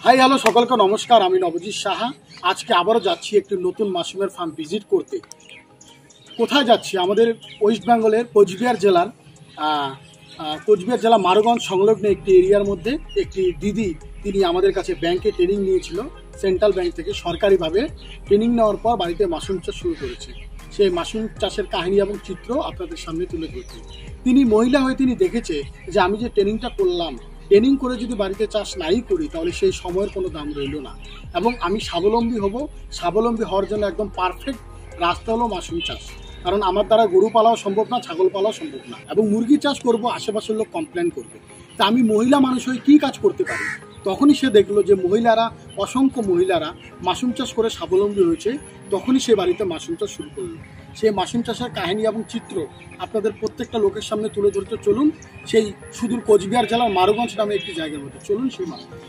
Hi hello সকলকে নমস্কার, আমি নবজিৎ সাহা। আজকে আবারও যাচ্ছি একটি নতুন মাশরুমের ফার্ম ভিজিট করতে। কোথায় যাচ্ছি? আমাদের ওয়েস্ট বেঙ্গলের কোচবিহার জেলা মারুগঞ্জ সংলগ্ন একটি এরিয়ার মধ্যে একটি দিদি, তিনি আমাদের কাছে ব্যাংকে ট্রেনিং নিয়েছিল, সেন্ট্রাল ব্যাংক থেকে সরকারিভাবে ট্রেনিং নেওয়ার পর বাড়িতে মাশরুম চাষ শুরু করেছে। সেই মাশরুম চাষের কাহিনী এবং চিত্র আপনাদের সামনে তুলে ধরছে। তিনি মহিলা হয়ে তিনি দেখেছে যে আমি যে ট্রেনিংটা করলাম, ট্রেনিং করে যদি বাড়িতে চাষ নাই করি তাহলে সেই সময়ের কোনো দাম রইল না, এবং আমি স্বাবলম্বী হব। স্বাবলম্বী হওয়ার জন্য একদম পারফেক্ট রাস্তা হলো মাশরুম চাষ। কারণ আমার দ্বারা গরু পালাও সম্ভব না, ছাগল পালাও সম্ভব না, এবং মুরগি চাষ করব, আশেপাশের লোক কমপ্লেন করবে। তা আমি মহিলা মানুষ হয়ে কী কাজ করতে পারি? তখনই সে দেখলো যে অসংখ্য মহিলারা মাশরুম চাষ করে স্বাবলম্বী হয়েছে। তখনই সে বাড়িতে মাশরুম চাষ শুরু করলো। সেই মাশরুম চাষের কাহিনী এবং চিত্র আপনাদের প্রত্যেকটা লোকের সামনে তুলে ধরতে চলুন সেই সুদূর কোচবিহার জেলার মারুগঞ্জ নামে একটি জায়গার মধ্যে। চলুন সেই মাশরুম।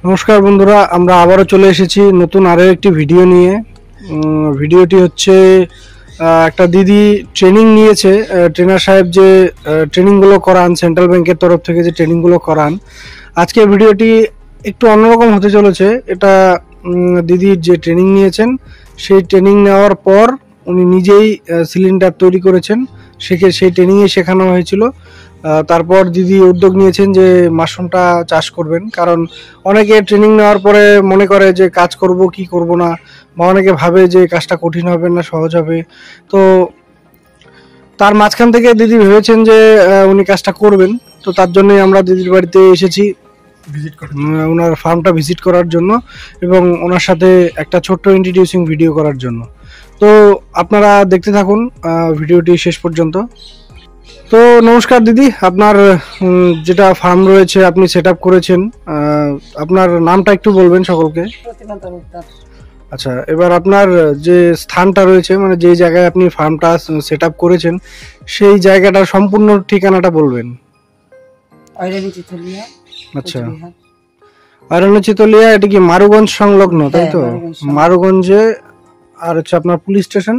নমস্কার বন্ধুরা, আমরা আবারও চলে এসেছি নতুন আরও একটি ভিডিও নিয়ে। ভিডিওটি হচ্ছে একটা দিদি ট্রেনিং নিয়েছে। ট্রেনার সাহেব যে ট্রেনিংগুলো করান, সেন্ট্রাল ব্যাংকের তরফ থেকে যে ট্রেনিংগুলো করান, আজকের ভিডিওটি একটু অন্যরকম হতে চলেছে। এটা দিদির যে ট্রেনিং নিয়েছেন, সেই ট্রেনিং নেওয়ার পর উনি নিজেই সিলিন্ডার তৈরি করেছেন। সেই ট্রেনিংয়ে শেখানো হয়েছিল। তারপর দিদি উদ্যোগ নিয়েছেন যে মাশরুমটা চাষ করবেন, কারণ অনেকে ট্রেনিং নেওয়ার পরে মনে করে যে কাজ করব কি করব না, বা অনেকে ভাবে যে কাজটা কঠিন হবে না সহজ হবে। তো তার মাঝখান থেকে দিদি ভেবেছেন যে উনি কাজটা করবেন। তো তার জন্যই আমরা দিদির বাড়িতে এসেছি ওনার ফার্মটা ভিজিট করার জন্য, এবং ওনার সাথে একটা ছোট্ট ইন্ট্রোডিউসিং ভিডিও করার জন্য। তো আপনারা দেখতে থাকুন ভিডিওটি শেষ পর্যন্ত। তো নমস্কার দিদি, আপনার যেটা ফার্ম রয়েছে আপনি সেট আপ করেছেন, আপনার নামটা একটু বলবেন সকলকে। আচ্ছা, এবার আপনার যে স্থানটা রয়েছে, মানে যেই জায়গায় আপনি ফার্মটা সেট আপ করেছেন, সেই জায়গাটার সম্পূর্ণ ঠিকানাটা বলবেন। আচ্ছা, আয়রন চিতলিয়া, এটা কি মারুগঞ্জ সংলগ্ন, তাই তো? মারুগঞ্জে। আর হচ্ছে আপনার পুলিশ স্টেশন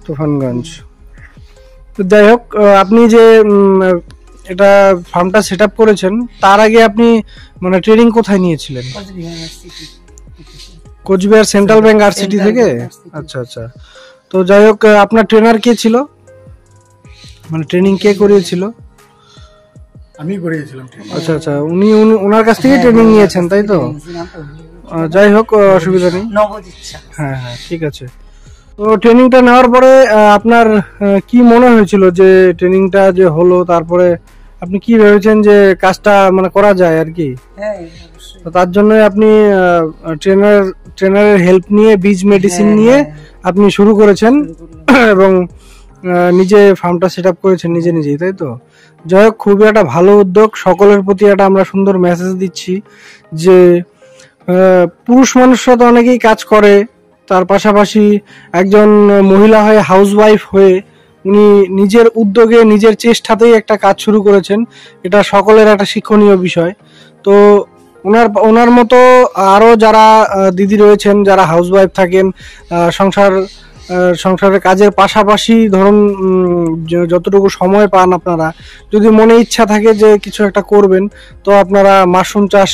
তুফানগঞ্জ। যাই হোক, আপনি যে এটা ফার্মটা সেট আপ করেছেন, তার আগে আপনি মানে ট্রেনিং কোথায় নিয়েছিলেন? কোচবিহার সেন্ট্রাল ব্যাংক আরসিটি থেকে। আচ্ছা আচ্ছা। তো যাই হোক, আপনার ট্রেনার কে ছিল, মানে ট্রেনিং কে করিয়েছিল? আমি করিয়েছিলাম। আচ্ছা আচ্ছা, উনি ওনার কাছ থেকে ট্রেনিং নিয়েছেন, তাই তো? যাই হোক, অসুবিধা নেই। হ্যাঁ হ্যাঁ, ঠিক আছে। তো ট্রেনিংটা নেওয়ার পরে আপনার কি মনে হয়েছিল যে ট্রেনিংটা যে হলো, তারপরে আপনি কি ভেবেছেন যে কাজটা মানে করা যায় আর কি? তো তার জন্য আপনি ট্রেনারের হেল্প নিয়ে, বীজ মেডিসিন নিয়ে আপনি শুরু করেছেন এবং নিজে ফার্মটা সেট আপ করেছেন নিজেই, তাই তো? যাই হোক, খুবই একটা ভালো উদ্যোগ। সকলের প্রতি একটা আমরা সুন্দর মেসেজ দিচ্ছি যে পুরুষ মানুষরা তো অনেকেই কাজ করে, তার পাশাপাশি একজন মহিলা হয়ে, হাউসওয়াইফ হয়ে উনি নিজের উদ্যোগে, নিজের চেষ্টাতেই একটা কাজ শুরু করেছেন। এটা সকলের একটা শিক্ষণীয় বিষয়। তো ওনার মতো আরও যারা দিদি রয়েছেন, যারা হাউসওয়াইফ থাকেন, সংসারের কাজের পাশাপাশি ধরুন যতটুকু সময় পান, আপনারা যদি মনে ইচ্ছা থাকে যে কিছু একটা করবেন, তো আপনারা মাশরুম চাষ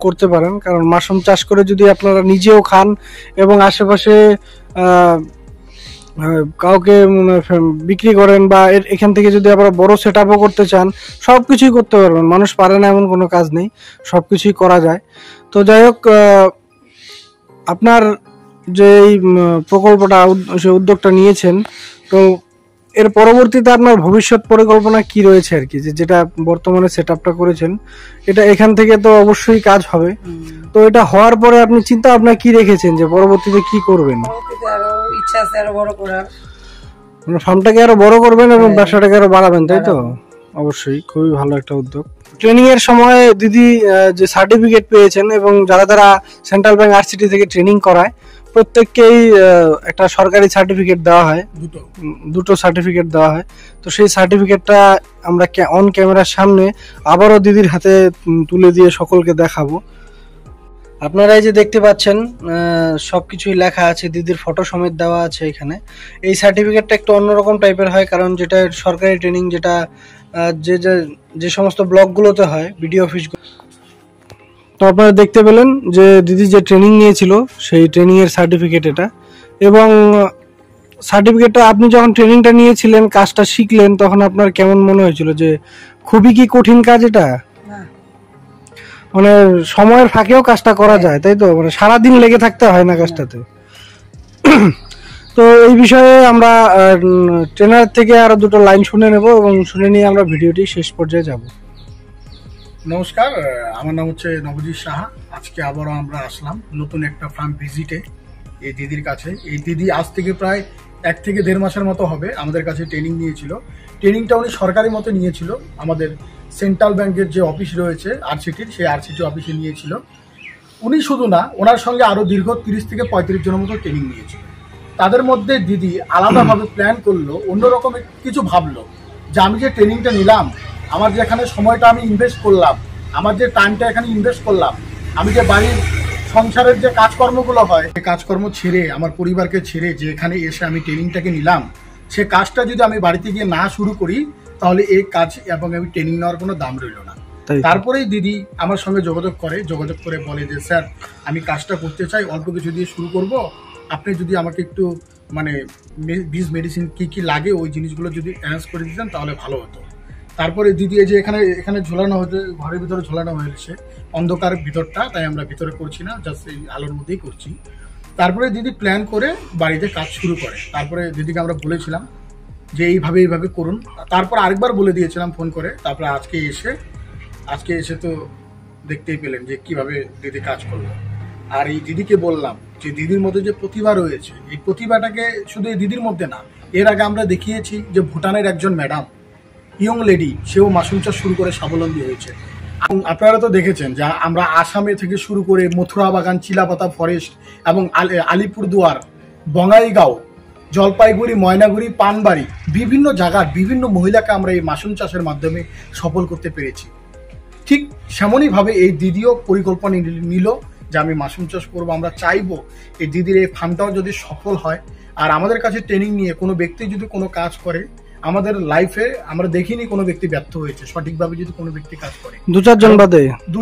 করতে পারেন। কারণ মাশরুম চাষ করে যদি আপনারা নিজেও খান এবং আশেপাশে কাউকে বিক্রি করেন, বা এখান থেকে যদি আপনারা বড় সেট আপও করতে চান, সব কিছুই করতে পারবেন। মানুষ পারে না এমন কোনো কাজ নেই, সব কিছুই করা যায়। তো যাই হোক, আপনার যে এই প্রকল্পটা, সে উদ্যোগটা নিয়েছেন, তো এর পরবর্তীতে আপনার ভবিষ্যৎ পরিকল্পনা কি রয়েছে আর কি? যেটা বর্তমানে সেট আপটা করেছেন, এটা এখান থেকে তো অবশ্যই কাজ হবে। তো এটা হওয়ার পরে আপনি চিন্তা ভাবনা কি রেখেছেন যে পরবর্তীতে কি করবেন? ইচ্ছা আছে আরো বড় করার, মানে ফার্মটাকে আরো বড় করবেন এবং ব্যবসাটাকে আরো বাড়াবেন, তাই তো? অবশ্যই, খুবই ভালো একটা উদ্যোগ। ট্রেনিং এর সময় দিদি যে সার্টিফিকেট পেয়েছেন, এবং যারা সেন্ট্রাল ব্যাংক আরসিটি থেকে ট্রেনিং করায়, প্রত্যেককেই একটা সরকারি সার্টিফিকেট দেওয়া হয়, দুটো সার্টিফিকেট দেওয়া হয়। তো সেই সার্টিফিকেটটা আমরা অন ক্যামেরার সামনে আবারও দিদির হাতে তুলে দিয়ে সকলকে দেখাবো। আপনারা এই যে দেখতে পাচ্ছেন, সবকিছুই লেখা আছে, দিদির ফটো সমেত দেওয়া আছে এখানে। এই সার্টিফিকেটটা একটু অন্যরকম টাইপের হয়, কারণ যেটা সরকারি ট্রেনিং, যেটা যে সমস্ত ব্লকগুলোতে হয়, বিডিও অফিস। তো আপনারা দেখতে পেলেন যে দিদি যে ট্রেনিং নিয়েছিল, সেই ট্রেনিং এর সার্টিফিকেট এটা। এবং সার্টিফিকেটটা আপনি যখন ট্রেনিংটা নিয়েছিলেন, কাজটা শিখলেন, তখন আপনার কেমন মনে হয়েছিল? যে খুবই কি কঠিন কাজ এটা? মানে সময়ের ফাঁকেও কাজটা করা যায়, তাই তো? মানে সারাদিন লেগে থাকতে হয় না কাজটাতে। তো এই বিষয়ে আমরা ট্রেনার থেকে আরো দুটো লাইন শুনে নেব, এবং শুনে নিয়ে আমরা ভিডিওটি শেষ পর্যায়ে যাব। নমস্কার, আমার নাম হচ্ছে নবজিৎ সাহা। আজকে আবারও আমরা আসলাম নতুন একটা ফার্ম ভিজিটে এই দিদির কাছে। এই দিদি আজ থেকে প্রায় 1 থেকে 1.5 মাসের মতো হবে আমাদের কাছে ট্রেনিং নিয়েছিল। ট্রেনিংটা উনি সরকারি মতো নিয়েছিল, আমাদের সেন্ট্রাল ব্যাংকের যে অফিস রয়েছে আরসিটির, সেই আরসিটি অফিসে নিয়েছিল। উনি শুধু না, ওনার সঙ্গে আরও দীর্ঘ 30 থেকে 35 জনের মতো ট্রেনিং নিয়েছিল। তাদের মধ্যে দিদি আলাদাভাবে প্ল্যান করলো, অন্যরকম কিছু ভাবলো যে আমি যে ট্রেনিংটা নিলাম, আমার যেখানে সময়টা আমি ইনভেস্ট করলাম, আমার যে টাইমটা এখানে ইনভেস্ট করলাম, আমি যে বাড়ির সংসারের যে কাজকর্মগুলো হয়, সেই কাজকর্ম ছেড়ে, আমার পরিবারকে ছেড়ে যে এখানে এসে আমি ট্রেনিংটাকে নিলাম, সে কাজটা যদি আমি বাড়িতে গিয়ে না শুরু করি, তাহলে এই কাজ এবং আমি ট্রেনিং নেওয়ার কোনো দাম রইল না। তারপরেই দিদি আমার সঙ্গে যোগাযোগ করে বলে যে স্যার, আমি কাজটা করতে চাই, অল্প কিছু দিয়ে শুরু করব, আপনি যদি আমাকে একটু মানে বীজ মেডিসিন কী কী লাগে ওই জিনিসগুলো যদি অ্যারেঞ্জ করে দিতেন তাহলে ভালো হতো। তারপরে দিদি এই যে এখানে ঝোলানো হয়েছে, ঘরের ভিতরে ঝোলানো হয়েছে, অন্ধকার ভিতরটা, তাই আমরা ভিতরে করছি না, জাস্ট এই আলোর মধ্যেই করছি। তারপরে দিদি প্ল্যান করে বাড়িতে কাজ শুরু করে। তারপরে দিদিকে আমরা বলেছিলাম যে এইভাবে করুন। তারপর আরেকবার বলে দিয়েছিলাম ফোন করে। তারপরে আজকে এসে তো দেখতেই পেলেন যে কিভাবে দিদি কাজ করলো। আর এই দিদিকে বললাম যে দিদির মধ্যে যে প্রতিভা রয়েছে, এই প্রতিভাটাকে শুধু এই দিদির মধ্যে না, এর আগে আমরা দেখিয়েছি যে ভুটানের একজন ম্যাডাম, ইয়ং লেডি, সেও মাশরুম চাষ শুরু করে স্বাবলম্বী হয়েছে। আপনারা তো দেখেছেন যে আমরা আসামে থেকে শুরু করে মথুরা বাগান, চিলাপাতা ফরেস্ট এবং আলিপুরদুয়ার, বঙ্গাইগাঁও, জলপাইগুড়ি, ময়নাগুড়ি, পানবাড়ি, বিভিন্ন জায়গার বিভিন্ন মহিলাকে আমরা এই মাশরুম চাষের মাধ্যমে সফল করতে পেরেছি। ঠিক সেমনইভাবে এই দিদিও পরিকল্পনা নিল যে আমি মাশরুম চাষ করবো। আমরা চাইবো এই দিদির এই ফার্মটাও যদি সফল হয়, আর আমাদের কাছে ট্রেনিং নিয়ে কোনো ব্যক্তি যদি কোনো কাজ করে, আমাদের লাইফে আমরা দেখিনি কোনো ব্যক্তি ব্যর্থ হয়েছে সঠিকভাবে যদি কোনো ব্যক্তি কাজ করে। দু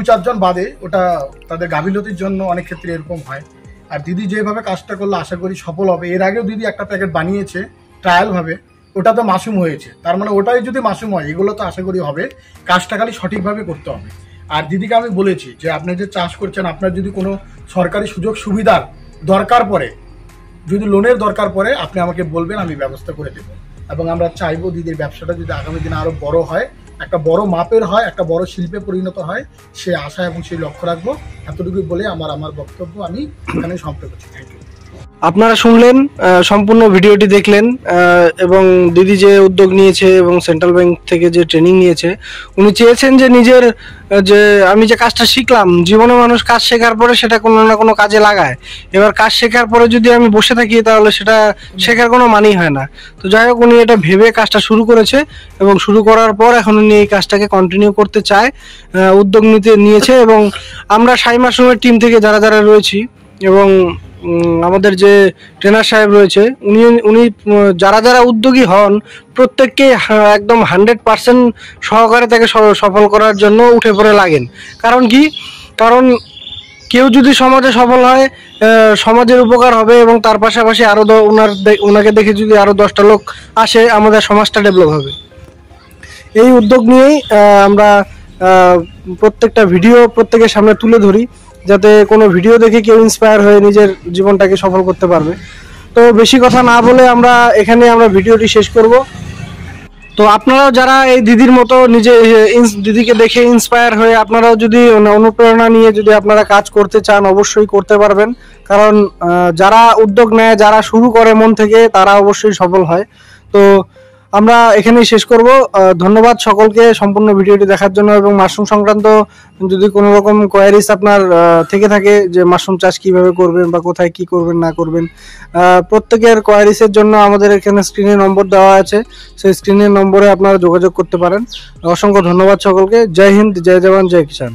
চারজন বাদে ওটা তাদের গাফিলতির জন্য অনেক ক্ষেত্রে এরকম হয়। আর দিদি যেভাবে কাজটা করলে আশা করি সফল হবে। এর আগেও দিদি একটা প্যাকেট বানিয়েছে ট্রায়াল ভাবে, ওটা তো মাশরুম হয়েছে, তার মানে ওটাই যদি মাশরুম হয়, এগুলো তো আশা করি হবে। কাজটা খালি সঠিকভাবে করতে হবে। আর দিদিকে আমি বলেছি যে আপনি যে চাষ করছেন, আপনার যদি কোনো সরকারি সুযোগ সুবিধার দরকার পড়ে, যদি লোনের দরকার পড়ে, আপনি আমাকে বলবেন, আমি ব্যবস্থা করে দেবো। এবং আমরা চাইবো দিদির ব্যবসাটা যদি আগামী দিনে আরো বড় হয়, একটা বড় মাপের হয়, একটা বড় শিল্পে পরিণত হয়, সে আশা এবং সেই লক্ষ্য রাখবো। এতটুকু বলে আমার বক্তব্য আমি এখানে সমাপ্ত করছি। Thank you. আপনারা শুনলেন, সম্পূর্ণ ভিডিওটি দেখলেন, এবং দিদি যে উদ্যোগ নিয়েছে এবং সেন্ট্রাল ব্যাংক থেকে যে ট্রেনিং নিয়েছে, উনি চেয়েছেন যে নিজের যে আমি যে কাজটা শিখলাম, জীবনে মানুষ কাজ শেখার পরে সেটা কোনো না কোনো কাজে লাগায়। এবার কাজ শেখার পরে যদি আমি বসে থাকি, তাহলে সেটা শেখার কোনো মানেই হয় না। তো যাই হোক, উনি এটা ভেবে কাজটা শুরু করেছে এবং শুরু করার পর এখন উনি এই কাজটাকে কন্টিনিউ করতে চায়, উদ্যোগ নিয়েছে। এবং আমরা সাই মাশরুমের টিম থেকে যারা রয়েছি এবং আমাদের যে ট্রেনার সাহেব রয়েছে, উনি যারা উদ্যোগী হন, প্রত্যেককে একদম 100% সহকারে তাকে সফল করার জন্য উঠে পড়ে লাগেন। কারণ কেউ যদি সমাজে সফল হয়, সমাজের উপকার হবে এবং তার পাশাপাশি আরও ওনাকে দেখে যদি আরও 10টা লোক আসে, আমাদের সমাজটা ডেভেলপ হবে। এই উদ্যোগ নিয়েই আমরা প্রত্যেকটা ভিডিও প্রত্যেকের সামনে তুলে ধরি, যাতে কোনো ভিডিও দেখে কেউ ইন্সপায়ার হয়ে নিজের জীবনটাকে সফল করতে পারবে। তো বেশি কথা না বলে আমরা ভিডিওটি শেষ করব। তো আপনারাও যারা এই দিদির মতো দিদিকে দেখে ইন্সপায়ার হয়ে আপনারাও যদি অনুপ্রেরণা নিয়ে যদি আপনারা কাজ করতে চান, অবশ্যই করতে পারবেন। কারণ যারা উদ্যোগ নেয়, যারা শুরু করে মন থেকে, তারা অবশ্যই সফল হয়। তো আমরা এখানেই শেষ করব। ধন্যবাদ সকলকে সম্পূর্ণ ভিডিওটি দেখার জন্য। এবং মাশরুম সংক্রান্ত যদি কোনো রকম কোয়ারিজ আপনার থেকে থাকে, যে মাশরুম চাষ কিভাবে করবেন বা কোথায় কি করবেন না করবেন, প্রত্যেকের কোয়ারিজের জন্য আমাদের এখানে স্ক্রিনে নম্বর দেওয়া আছে, সেই স্ক্রিনের নম্বরে আপনারা যোগাযোগ করতে পারেন। অসংখ্য ধন্যবাদ সকলকে। জয় হিন্দ, জয় জওয়ান, জয় কিষান।